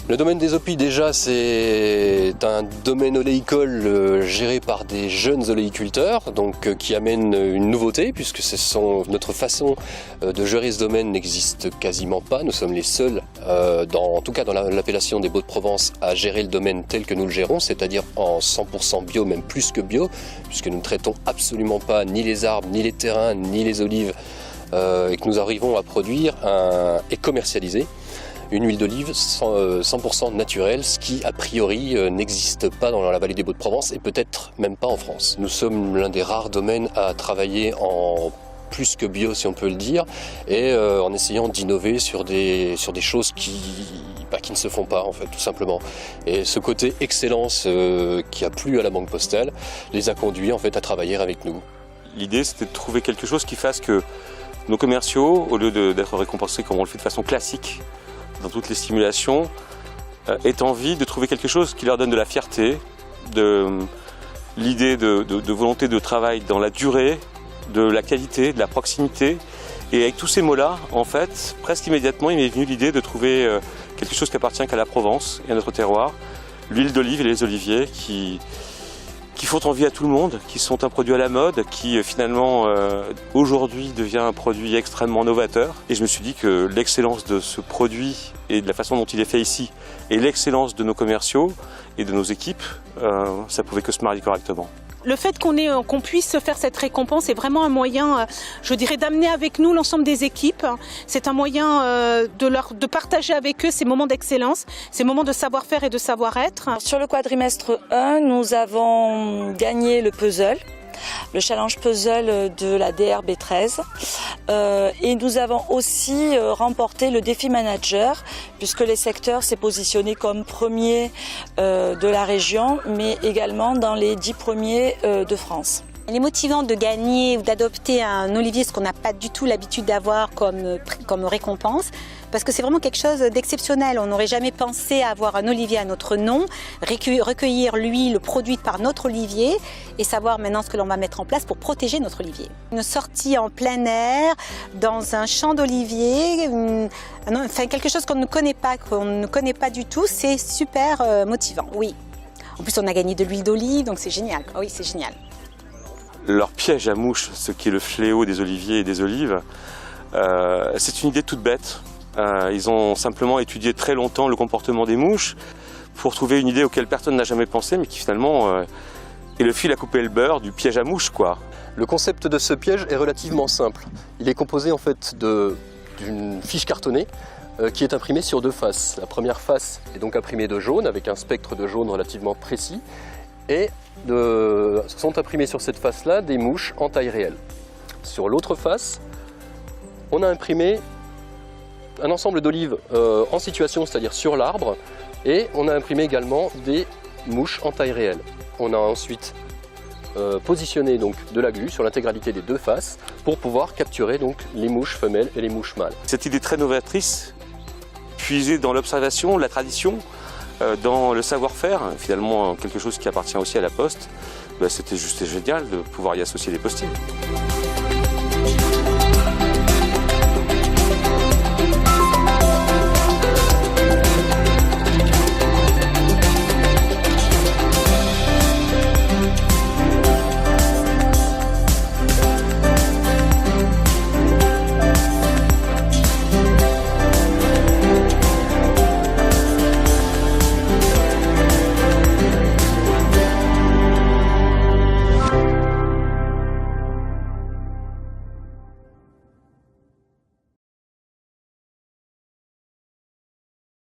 Le domaine des OPI, déjà, c'est un domaine oléicole géré par des jeunes oléiculteurs, donc qui amènent une nouveauté, puisque notre façon de gérer ce domaine n'existe quasiment pas. Nous sommes les seuls, en tout cas dans l'appellation des Baux-de-Provence, à gérer le domaine tel que nous le gérons, c'est-à-dire en 100% bio, même plus que bio, puisque nous ne traitons absolument pas ni les arbres, ni les terrains, ni les olives, et que nous arrivons à produire et commercialiser une huile d'olive 100% naturelle, ce qui a priori n'existe pas dans la vallée des Baux-de-Provence et peut-être même pas en France. Nous sommes l'un des rares domaines à travailler en plus que bio, si on peut le dire, et en essayant d'innover sur des choses qui ne se font pas, en fait, tout simplement. Et ce côté excellence qui a plu à la Banque Postale les a conduits en fait à travailler avec nous. L'idée, c'était de trouver quelque chose qui fasse que nos commerciaux, au lieu d'être récompensés comme on le fait de façon classique dans toutes les stimulations, aient envie de trouver quelque chose qui leur donne de la fierté, l'idée de volonté de travail dans la durée, de la qualité, de la proximité. Et avec tous ces mots-là, en fait, presque immédiatement, il m'est venu l'idée de trouver quelque chose qui appartient qu'à la Provence et à notre terroir, l'huile d'olive et les oliviers qui font envie à tout le monde, qui sont un produit à la mode, qui finalement aujourd'hui devient un produit extrêmement novateur. Et je me suis dit que l'excellence de ce produit et de la façon dont il est fait ici, et l'excellence de nos commerciaux et de nos équipes, ça pouvait que se marier correctement. Le fait qu'on puisse faire cette récompense est vraiment un moyen, je dirais, d'amener avec nous l'ensemble des équipes. C'est un moyen de partager avec eux ces moments d'excellence, ces moments de savoir-faire et de savoir-être. Sur le quadrimestre 1, nous avons gagné le puzzle, le challenge puzzle de la DRB13, et nous avons aussi remporté le défi manager, puisque les secteurs s'est positionné comme premier de la région, mais également dans les 10 premiers de France. Il est motivant de gagner ou d'adopter un olivier, ce qu'on n'a pas du tout l'habitude d'avoir comme récompense, parce que c'est vraiment quelque chose d'exceptionnel. On n'aurait jamais pensé avoir un olivier à notre nom, recueillir l'huile produite par notre olivier et savoir maintenant ce que l'on va mettre en place pour protéger notre olivier. Une sortie en plein air, dans un champ d'olivier, enfin quelque chose qu'on ne connaît pas du tout, c'est super motivant, oui. En plus on a gagné de l'huile d'olive, donc c'est génial, oui c'est génial. Leur piège à mouches, ce qui est le fléau des oliviers et des olives, c'est une idée toute bête. Ils ont simplement étudié très longtemps le comportement des mouches pour trouver une idée auquel personne n'a jamais pensé, mais qui finalement est le fil à couper le beurre du piège à mouches, quoi. Le concept de ce piège est relativement simple. Il est composé en fait d'une fiche cartonnée qui est imprimée sur deux faces. La première face est donc imprimée de jaune avec un spectre de jaune relativement précis et sont imprimées sur cette face-là des mouches en taille réelle. Sur l'autre face, on a imprimé un ensemble d'olives en situation, c'est-à-dire sur l'arbre, et on a imprimé également des mouches en taille réelle. On a ensuite positionné donc de la glu sur l'intégralité des deux faces pour pouvoir capturer donc les mouches femelles et les mouches mâles. Cette idée très novatrice, puisée dans l'observation, la tradition, dans le savoir-faire, finalement quelque chose qui appartient aussi à la Poste, c'était juste génial de pouvoir y associer les postiers.